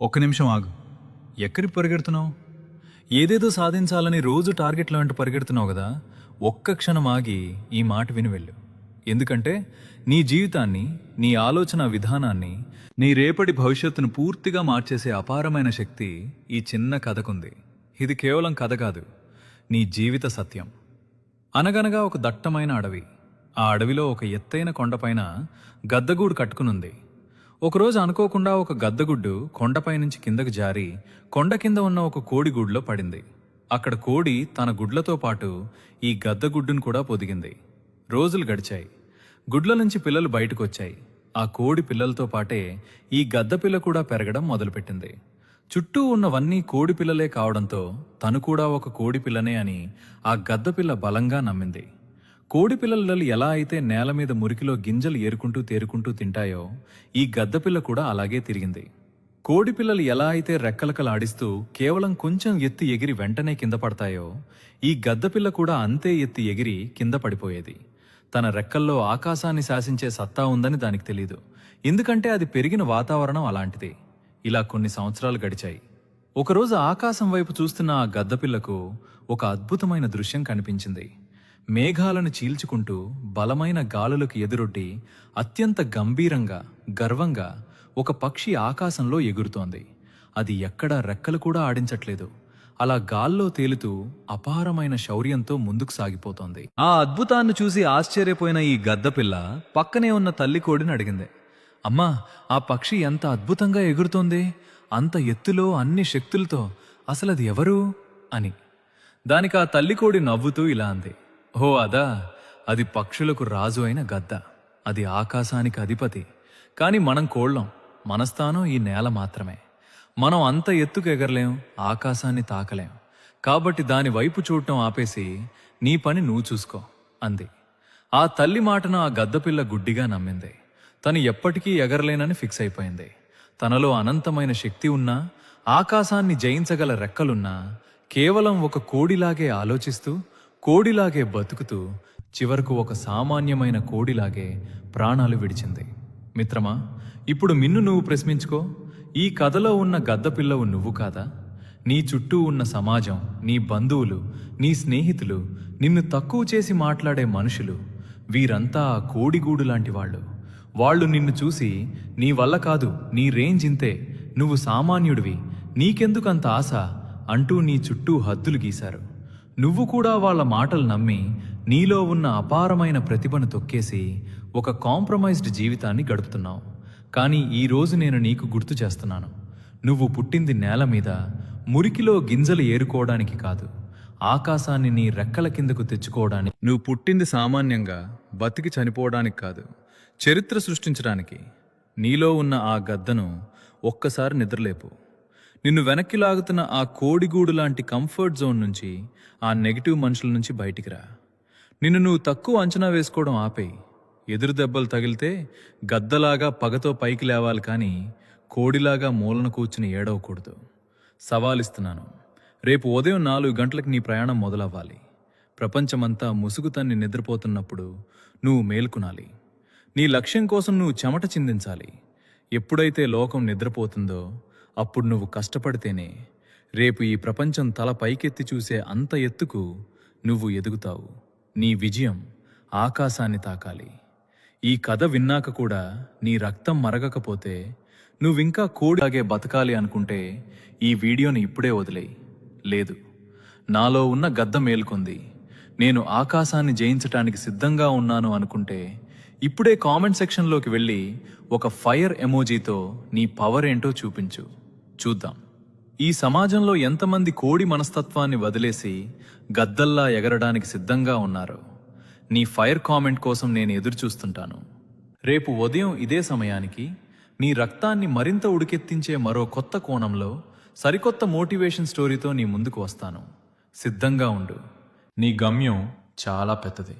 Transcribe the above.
ఒక్క నిమిషం ఆగు. ఎక్కడికి పరిగెడుతున్నావు? ఏదేదో సాధించాలని రోజు టార్గెట్ల వెంట పరిగెడుతున్నావు కదా. ఒక్క క్షణం ఆగి ఈ మాట విని వెళ్ళు. ఎందుకంటే నీ జీవితాన్ని, నీ ఆలోచన విధానాన్ని, నీ రేపటి భవిష్యత్తును పూర్తిగా మార్చేసే అపారమైన శక్తి ఈ చిన్న కథకుంది. ఇది కేవలం కథ కాదు, నీ జీవిత సత్యం. అనగనగా ఒక దట్టమైన అడవి. ఆ అడవిలో ఒక ఎత్తైన కొండపైన గద్దగూడు కట్టుకునుంది. ఒకరోజు అనుకోకుండా ఒక గద్దగుడ్డు కొండపై నుంచి కిందకు జారి కొండ కింద ఉన్న ఒక కోడిగూడులో పడింది. అక్కడ కోడి తన గుడ్లతో పాటు ఈ గద్దగుడ్డును కూడా పొదిగింది. రోజులు గడిచాయి. గుడ్ల నుంచి పిల్లలు బయటకు వచ్చాయి. ఆ కోడి పిల్లలతో పాటే ఈ గద్ద పిల్ల కూడా పెరగడం మొదలుపెట్టింది. చుట్టూ ఉన్నవన్నీ కోడి పిల్లలే కావడంతో తను కూడా ఒక కోడి పిల్లనే అని ఆ గద్ద పిల్ల బలంగా నమ్మింది. కోడి పిల్లలు ఎలా అయితే నేల మీద మురికిలో గింజలు ఏరుకుంటూ తేరుకుంటూ తింటాయో ఈ గద్దపిల్ల కూడా అలాగే తిరిగింది. కోడి పిల్లలు ఎలా అయితే రెక్కలకలాడిస్తూ కేవలం కొంచెం ఎత్తి ఎగిరి వెంటనే కింద పడతాయో ఈ గద్దపిల్ల కూడా అంతే ఎత్తి ఎగిరి కింద పడిపోయేది. తన రెక్కల్లో ఆకాశాన్ని శాసించే సత్తా ఉందని దానికి తెలీదు. ఎందుకంటే అది పెరిగిన వాతావరణం అలాంటిది. ఇలా కొన్ని సంవత్సరాలు గడిచాయి. ఒకరోజు ఆకాశం వైపు చూస్తున్న ఆ గద్దపిల్లకు ఒక అద్భుతమైన దృశ్యం కనిపించింది. మేఘాలను చీల్చుకుంటూ బలమైన గాలులకు ఎదురొడ్డి అత్యంత గంభీరంగా, గర్వంగా ఒక పక్షి ఆకాశంలో ఎగురుతోంది. అది ఎక్కడా రెక్కలు కూడా ఆడించట్లేదు. అలా గాల్లో తేలుతూ అపారమైన శౌర్యంతో ముందుకు సాగిపోతోంది. ఆ అద్భుతాన్ని చూసి ఆశ్చర్యపోయిన ఈ గద్దపిల్ల పక్కనే ఉన్న తల్లి కోడిని అడిగింది, అమ్మా, ఆ పక్షి ఎంత అద్భుతంగా ఎగురుతోంది, అంత ఎత్తులో అన్ని శక్తులతో, అసలు అది ఎవరు అని. దానికి ఆ తల్లి కోడి నవ్వుతూ ఇలా అంది, ఓ అదా, అది పక్షులకు రాజు అయిన గద్ద. అది ఆకాశానికి అధిపతి. కాని మనం కోళ్ళం, మన స్థానం ఈ నేల మాత్రమే. మనం అంత ఎత్తుకు ఎగరలేం, ఆకాశాన్ని తాకలేం. కాబట్టి దాని వైపు చూడటం ఆపేసి నీ పని నువ్వు చూసుకో అంది. ఆ తల్లి మాటను ఆ గద్దపిల్ల గుడ్డిగా నమ్మింది. తను ఎప్పటికీ ఎగరలేనని ఫిక్స్ అయిపోయింది. తనలో అనంతమైన శక్తి ఉన్నా, ఆకాశాన్ని జయించగల రెక్కలున్నా, కేవలం ఒక కోడిలాగే ఆలోచిస్తూ, కోడిలాగే బతుకుతూ చివరకు ఒక సామాన్యమైన కోడిలాగే ప్రాణాలు విడిచింది. మిత్రమా, ఇప్పుడు మిన్ను నువ్వు ప్రశ్నించుకో. ఈ కథలో ఉన్న గద్దపిల్లవు నువ్వు కాదా? నీ చుట్టూ ఉన్న సమాజం, నీ బంధువులు, నీ స్నేహితులు, నిన్ను తక్కువ చేసి మాట్లాడే మనుషులు, వీరంతా ఆ కోడిగూడు లాంటి వాళ్ళు. వాళ్ళు నిన్ను చూసి నీ వల్ల కాదు, నీ రేంజ్ ఇంతే, నువ్వు సామాన్యుడివి, నీకెందుకంత ఆశ అంటూ నీ చుట్టూ హద్దులు గీశారు. నువ్వు కూడా వాళ్ళ మాటలు నమ్మి నీలో ఉన్న అపారమైన ప్రతిభను తొక్కేసి ఒక కాంప్రమైజ్డ్ జీవితాన్ని గడుపుతున్నావు. కానీ ఈరోజు నేను నీకు గుర్తు చేస్తున్నాను, నువ్వు పుట్టింది నేల మీద మురికిలో గింజలు ఏరుకోవడానికి కాదు, ఆకాశాన్ని నీ రెక్కల కిందకు తెచ్చుకోవడానికి. నువ్వు పుట్టింది సామాన్యంగా బతికి చనిపోవడానికి కాదు, చరిత్ర సృష్టించడానికి. నీలో ఉన్న ఆ గద్దను ఒక్కసారి నిద్రలేపు. నిన్ను వెనక్కి లాగుతున్న ఆ కోడిగూడు లాంటి కంఫర్ట్ జోన్ నుంచి, ఆ నెగిటివ్ మనుషుల నుంచి బయటికి రా. నిన్ను నువ్వు తక్కువ అంచనా వేసుకోవడం ఆపేయి. ఎదురు దెబ్బలు తగిలితే గద్దలాగా పగతో పైకి లేవాలి, కానీ కోడిలాగా మూలన కూర్చుని ఏడవకూడదు. సవాలిస్తున్నాను, రేపు ఉదయం 4 గంటలకు నీ ప్రయాణం మొదలవ్వాలి. ప్రపంచమంతా ముసుగు తన్ని నిద్రపోతున్నప్పుడు నువ్వు మేల్కొనాలి. నీ లక్ష్యం కోసం నువ్వు చెమట చిందించాలి. ఎప్పుడైతే లోకం నిద్రపోతుందో అప్పుడు నువ్వు కష్టపడితేనే రేపు ఈ ప్రపంచం తల పైకెత్తి చూసే అంత ఎత్తుకు నువ్వు ఎదుగుతావు. నీ విజయం ఆకాశాన్ని తాకాలి. ఈ కథ విన్నాక కూడా నీ రక్తం మరగకపోతే, నువ్వింకా కోడిలాగే బతకాలి అనుకుంటే ఈ వీడియోని ఇప్పుడే వదిలేయి. లేదు, నాలో ఉన్న గద్ద మేల్కొంది, నేను ఆకాశాన్ని జయించటానికి సిద్ధంగా ఉన్నాను అనుకుంటే ఇప్పుడే కామెంట్ సెక్షన్లోకి వెళ్ళి ఒక ఫైర్ ఎమోజీతో నీ పవర్ ఏంటో చూపించు. చూద్దాం, ఈ సమాజంలో ఎంతమంది కోడి మనస్తత్వాన్ని వదిలేసి గద్దల్లా ఎగరడానికి సిద్ధంగా ఉన్నారు. నీ ఫైర్ కామెంట్ కోసం నేను ఎదురు చూస్తుంటాను. రేపు ఉదయం ఇదే సమయానికి నీ రక్తాన్ని మరింత ఉడికెత్తించే మరో కొత్త కోణంలో సరికొత్త మోటివేషన్ స్టోరీతో నీ ముందుకు వస్తాను. సిద్ధంగా ఉండు. నీ గమ్యం చాలా పెద్దది.